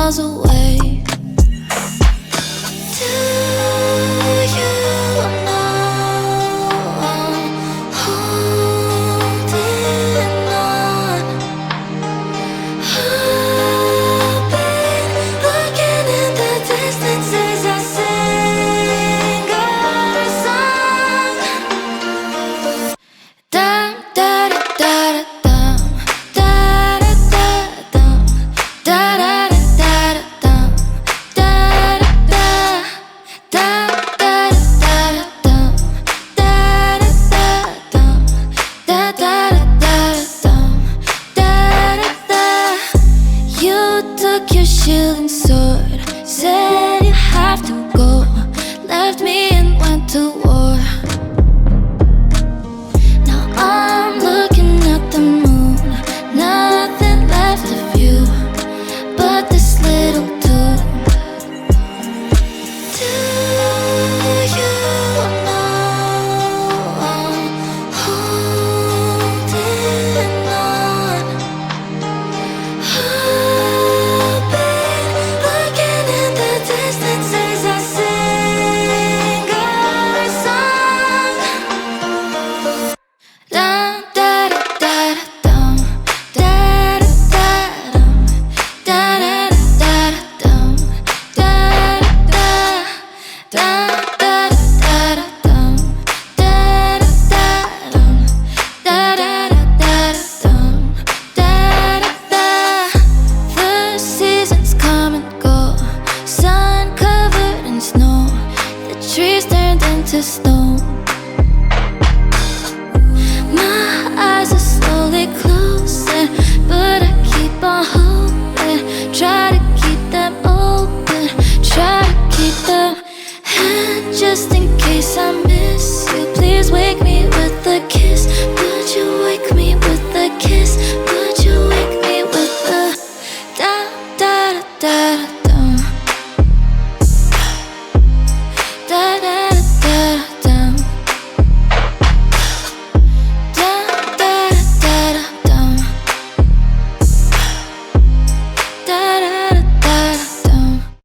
miles away. Do you know I'm holding on? I've been looking in the distance as I sing our song. Dum da da da da dum, da da da da dum, da da da da dum, da da da dum, da da da da dum, da da da. You took your shield and sword, said you have to go, left me and went to war. Now I'm looking at the moon, nothing left of you but this little tune. Do you know I'm holding on? I've been looking in the distance as I sing our song. Dum da da da dum, da da da dum, da da da dum, da da dum, da da dum, da da dum, da da dum, da da. The seasons come and go, sun covered in snow, the trees turned into stone. My eyes are slowly closing, but I keep on hoping. Try to keep them open, try to keep them. And just in case I miss you, please wake me